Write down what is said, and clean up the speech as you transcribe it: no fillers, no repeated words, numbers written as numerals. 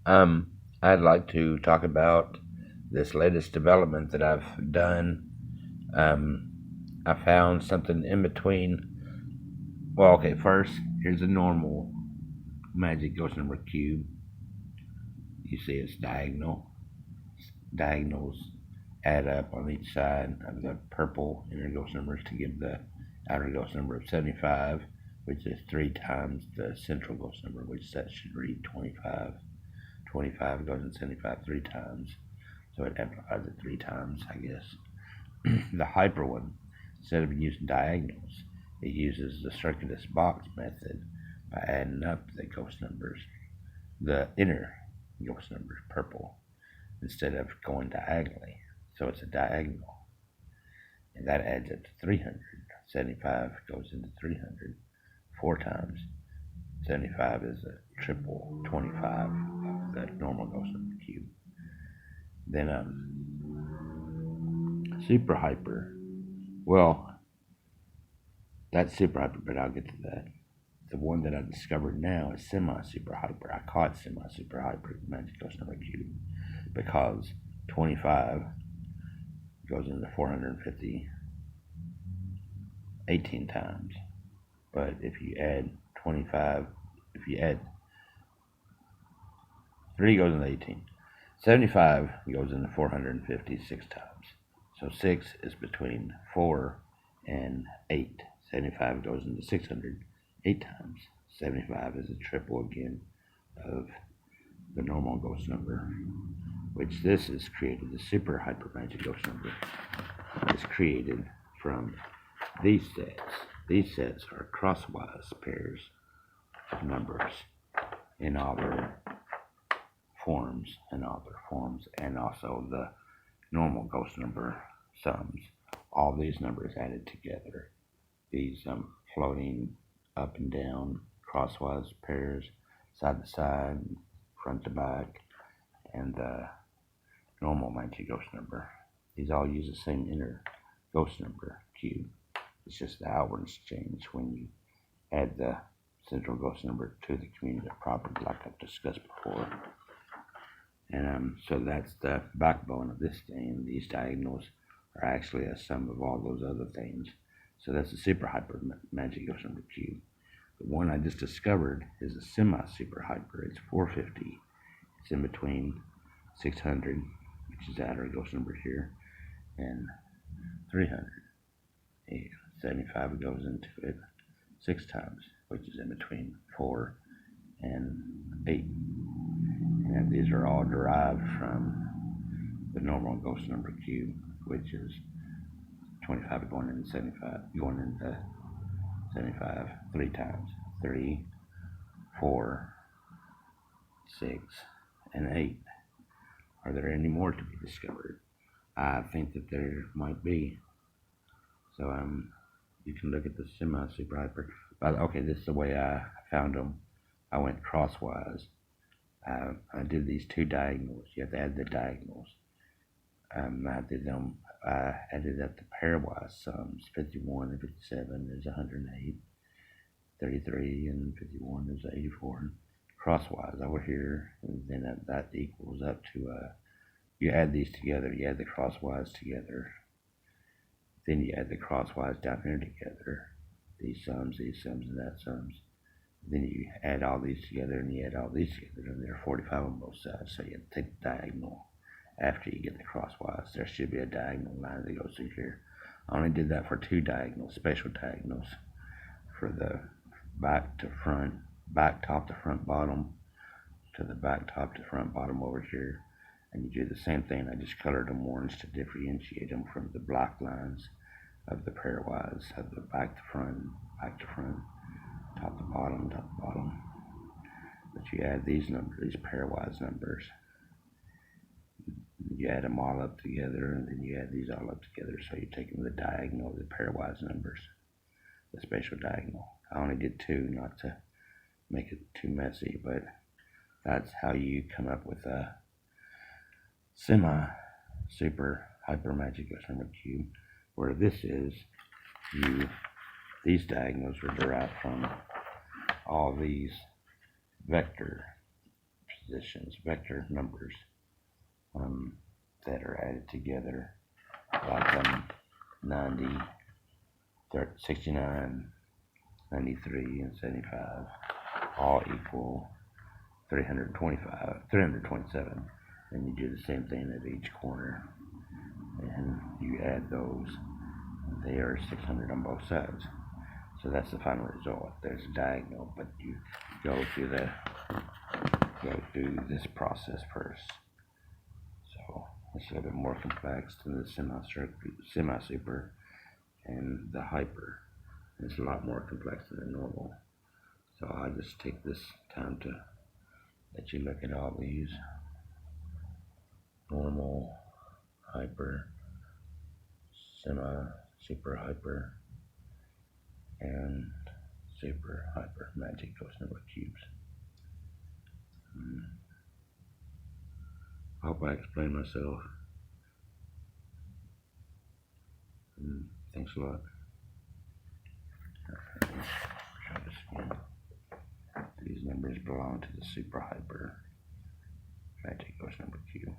I'd like to talk about this latest development that I've done. Um, I found something in between. Well, okay, first, here's a normal magic ghost number cube. You see it's diagonal. Diagonals add up on each side of the purple inner ghost numbers to give the outer ghost number of 75, which is 3 times the central ghost number, which that should read 25. 25 goes in 75 3 times, so it amplifies it 3 times, I guess. The hyper one, instead of using diagonals, it uses the circuitous box method by adding up the ghost numbers, the inner ghost numbers, purple, instead of going diagonally. So it's a diagonal, and that adds up to 300. 75 goes into 300 4 times. 75 is a triple 25 of the normal ghost number cube. Then super hyper. Well, that's super hyper, but I'll get to that. The one that I discovered now is semi super hyper. I caught semi super hyper magic ghost number cube because 25 goes into 450 18 times. But if you add 25, if you add 3 goes into 18. 75 goes into 456 times. So 6 is between 4 and 8. 75 goes into 600 8 times. 75 is a triple again of the normal ghost number, which this is created. The super hyper magic ghost number is created from these sets. These sets are crosswise pairs of numbers in all their forms, and also the normal ghost number sums. All these numbers added together. These floating up and down crosswise pairs, side to side, front to back, and the normal magic ghost number. These all use the same inner ghost number cube. It's just the outwards change when you add the central ghost number to the commutative property, like I've discussed before. And so that's the backbone of this thing. These diagonals are actually a sum of all those other things. So that's a super hyper magic ghost number cube. The one I just discovered is a semi super hyper. It's 450. It's in between 600, which is the outer ghost number here, and 300. And 75 goes into it 6 times, which is in between 4 and 8. And these are all derived from the normal ghost number cube, which is 25 going into 75, going into 75 3 times. 3, 4, 6, and 8. Are there any more to be discovered? I think that there might be. So you can look at the semi super hyper. But okay, this is the way I found them. I went crosswise. I did these 2 diagonals. You have to add the diagonals. I did them. I added up the pairwise sums. 51 and 57 is 108. 33 and 51 is 84. And crosswise over here, and then that equals up to you add these together. You add the crosswise together. Then you add the crosswise down here together. These sums, and that sums. Then you add all these together, and you add all these together, and there are 45 on both sides. So you have to take the diagonal after you get the crosswise. There should be a diagonal line that goes through here. I only did that for 2 diagonals, spatial diagonals, for the back to front, back top to front bottom, to the back top to front bottom over here. And you do the same thing. I just colored them orange to differentiate them from the black lines of the pairwise, of the back to front, top to bottom, But you add these numbers, these pairwise numbers. You add them all up together, and then you add these all up together. So you're taking the diagonal of the pairwise numbers, the spatial diagonal. I only did 2, not to make it too messy, but that's how you come up with a semi super hyper magic ghost number cube. Where this is, these diagonals are derived from all these vector positions, vector numbers that are added together, like 90, 69, 93, and 75, all equal 327. And you do the same thing at each corner, and you add those. They are 600 on both sides. So that's the final result. There's a diagonal, but you go through this process first. So it's a little bit more complex than the semi-super and the hyper. It's a lot more complex than the normal. So I just take this time to let you look at all these. Normal, hyper, semi, super hyper, and super hyper magic ghost number cubes. I hope I explained myself. Thanks a lot. Try this again. These numbers belong to the super hyper magic ghost number cube.